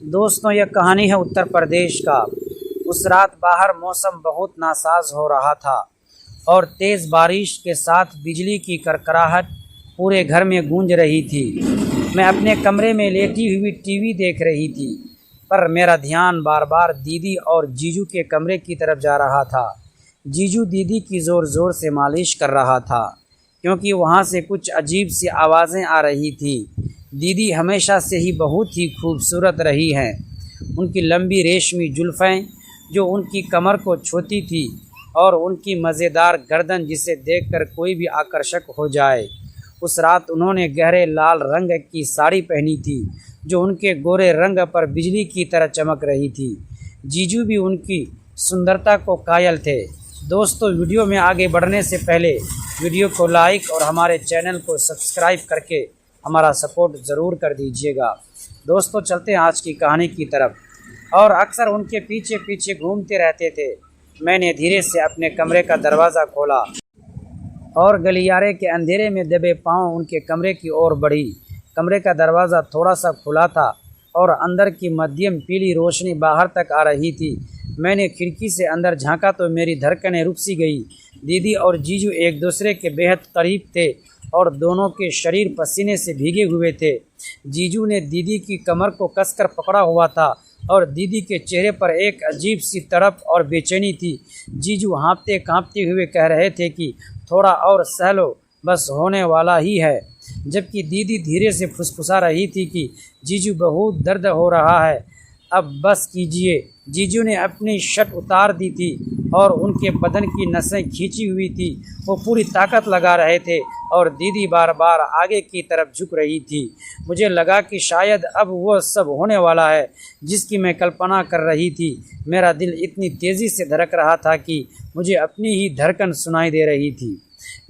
दोस्तों, यह कहानी है उत्तर प्रदेश का। उस रात बाहर मौसम बहुत नासाज हो रहा था और तेज़ बारिश के साथ बिजली की करकराहट पूरे घर में गूंज रही थी। मैं अपने कमरे में लेटी हुई टीवी देख रही थी, पर मेरा ध्यान बार बार दीदी और जीजू के कमरे की तरफ जा रहा था। जीजू दीदी की ज़ोर ज़ोर से मालिश कर रहा था, क्योंकि वहाँ से कुछ अजीब सी आवाज़ें आ रही थी। दीदी हमेशा से ही बहुत ही खूबसूरत रही हैं। उनकी लंबी रेशमी जुल्फ़ें जो उनकी कमर को छूती थी, और उनकी मज़ेदार गर्दन जिसे देखकर कोई भी आकर्षक हो जाए। उस रात उन्होंने गहरे लाल रंग की साड़ी पहनी थी, जो उनके गोरे रंग पर बिजली की तरह चमक रही थी। जीजू भी उनकी सुंदरता को कायल थे। दोस्तों, वीडियो में आगे बढ़ने से पहले वीडियो को लाइक और हमारे चैनल को सब्सक्राइब करके हमारा सपोर्ट ज़रूर कर दीजिएगा। दोस्तों, चलते हैं आज की कहानी की तरफ। और अक्सर उनके पीछे पीछे घूमते रहते थे। मैंने धीरे से अपने कमरे का दरवाज़ा खोला और गलियारे के अंधेरे में दबे पांव उनके कमरे की ओर बढ़ी। कमरे का दरवाज़ा थोड़ा सा खुला था और अंदर की मध्यम पीली रोशनी बाहर तक आ रही थी। मैंने खिड़की से अंदर झांका तो मेरी धड़कनें रुक सी गई। दीदी और जीजू एक दूसरे के बेहद करीब थे और दोनों के शरीर पसीने से भीगे हुए थे। जीजू ने दीदी की कमर को कसकर पकड़ा हुआ था और दीदी के चेहरे पर एक अजीब सी तड़प और बेचैनी थी। जीजू हाँफते काँपते हुए कह रहे थे कि थोड़ा और सह लो, बस होने वाला ही है, जबकि दीदी धीरे से फुसफुसा रही थी कि जीजू बहुत दर्द हो रहा है, अब बस कीजिए। जीजू ने अपनी शर्ट उतार दी थी और उनके बदन की नसें खींची हुई थी। वो पूरी ताकत लगा रहे थे और दीदी बार बार आगे की तरफ झुक रही थी। मुझे लगा कि शायद अब वो सब होने वाला है जिसकी मैं कल्पना कर रही थी। मेरा दिल इतनी तेज़ी से धड़क रहा था कि मुझे अपनी ही धड़कन सुनाई दे रही थी।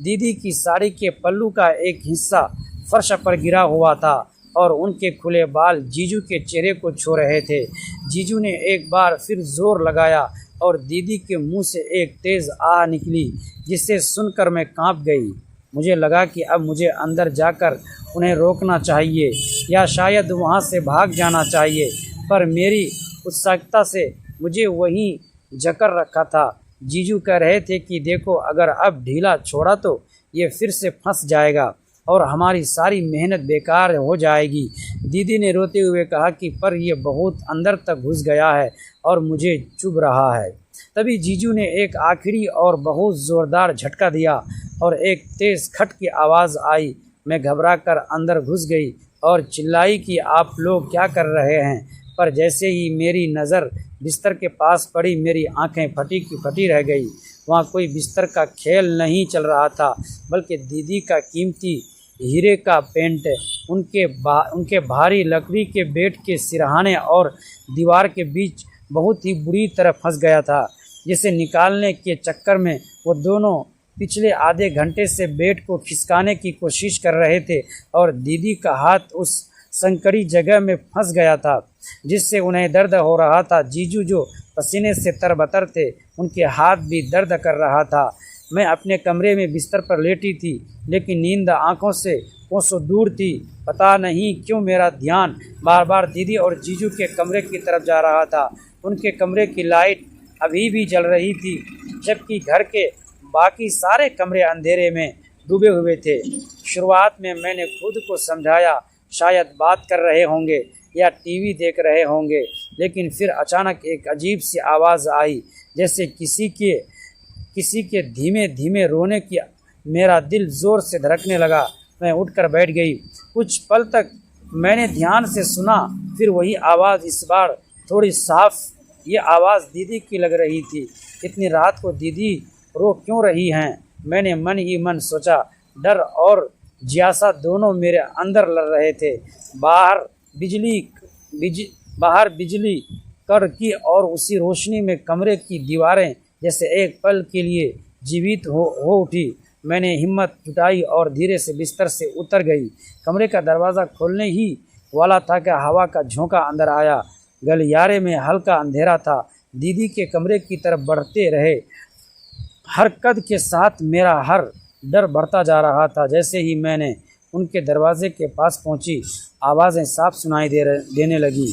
दीदी की साड़ी के पल्लू का एक हिस्सा फर्श पर गिरा हुआ था और उनके खुले बाल जीजू के चेहरे को छू रहे थे। जीजू ने एक बार फिर जोर लगाया और दीदी के मुंह से एक तेज़ आह निकली, जिसे सुनकर मैं कांप गई। मुझे लगा कि अब मुझे अंदर जाकर उन्हें रोकना चाहिए या शायद वहां से भाग जाना चाहिए, पर मेरी उत्सुकता से मुझे वहीं जकड़ रखा था। जीजू कह रहे थे कि देखो, अगर अब ढीला छोड़ा तो ये फिर से फंस जाएगा और हमारी सारी मेहनत बेकार हो जाएगी। दीदी ने रोते हुए कहा कि पर यह बहुत अंदर तक घुस गया है और मुझे चुभ रहा है। तभी जीजू ने एक आखिरी और बहुत ज़ोरदार झटका दिया और एक तेज़ खट की आवाज़ आई। मैं घबराकर अंदर घुस गई और चिल्लाई कि आप लोग क्या कर रहे हैं। पर जैसे ही मेरी नज़र बिस्तर के पास पड़ी, मेरी आंखें फटी की फटी रह गई। वहाँ कोई बिस्तर का खेल नहीं चल रहा था, बल्कि दीदी का कीमती हीरे का पेंट उनके भारी लकड़ी के बेड के सिरहाने और दीवार के बीच बहुत ही बुरी तरह फंस गया था, जिसे निकालने के चक्कर में वो दोनों पिछले आधे घंटे से बेड को खिसकाने की कोशिश कर रहे थे और दीदी का हाथ उस संकरी जगह में फंस गया था जिससे उन्हें दर्द हो रहा था। जीजू जो पसीने से तरबतर थे, उनके हाथ भी दर्द कर रहा था। मैं अपने कमरे में बिस्तर पर लेटी थी, लेकिन नींद आंखों से कोसों दूर थी। पता नहीं क्यों मेरा ध्यान बार बार दीदी और जीजू के कमरे की तरफ जा रहा था। उनके कमरे की लाइट अभी भी जल रही थी, जबकि घर के बाकी सारे कमरे अंधेरे में डूबे हुए थे। शुरुआत में मैंने खुद को समझाया शायद बात कर रहे होंगे या टीवी देख रहे होंगे, लेकिन फिर अचानक एक अजीब सी आवाज़ आई, जैसे किसी के धीमे धीमे रोने की। मेरा दिल ज़ोर से धड़कने लगा। मैं उठकर बैठ गई। कुछ पल तक मैंने ध्यान से सुना, फिर वही आवाज़, इस बार थोड़ी साफ। ये आवाज़ दीदी की लग रही थी। इतनी रात को दीदी रो क्यों रही हैं? मैंने मन ही मन सोचा। डर और जिज्ञासा दोनों मेरे अंदर लड़ रहे थे। बाहर बिजली कड़की और उसी रोशनी में कमरे की दीवारें जैसे एक पल के लिए जीवित हो उठी। मैंने हिम्मत जुटाई और धीरे से बिस्तर से उतर गई। कमरे का दरवाज़ा खोलने ही वाला था कि हवा का झोंका अंदर आया। गलियारे में हल्का अंधेरा था। दीदी के कमरे की तरफ बढ़ते रहे। हर कद के साथ मेरा हर डर बढ़ता जा रहा था। जैसे ही मैंने उनके दरवाजे के पास पहुंची, आवाज़ें साफ सुनाई देने लगी।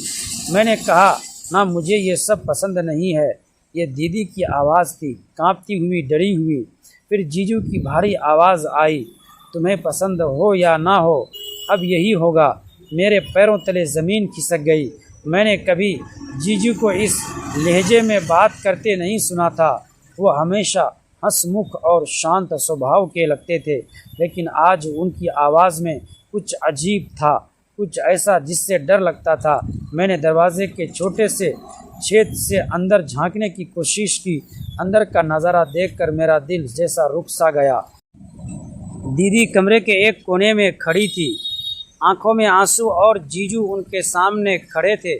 मैंने कहा, ना मुझे ये सब पसंद नहीं है। ये दीदी की आवाज़ थी, कांपती हुई, डरी हुई। फिर जीजू की भारी आवाज़ आई, तुम्हें पसंद हो या ना हो, अब यही होगा। मेरे पैरों तले ज़मीन खिसक गई। मैंने कभी जीजू को इस लहजे में बात करते नहीं सुना था। वो हमेशा हंसमुख और शांत स्वभाव के लगते थे, लेकिन आज उनकी आवाज़ में कुछ अजीब था, कुछ ऐसा जिससे डर लगता था। मैंने दरवाजे के छोटे से छेद से अंदर झांकने की कोशिश की। अंदर का नज़ारा देखकर मेरा दिल जैसा रुक सा गया। दीदी कमरे के एक कोने में खड़ी थी, आंखों में आंसू, और जीजू उनके सामने खड़े थे,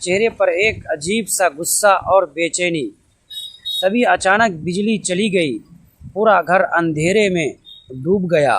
चेहरे पर एक अजीब सा गुस्सा और बेचैनी। तभी अचानक बिजली चली गई। पूरा घर अंधेरे में डूब गया।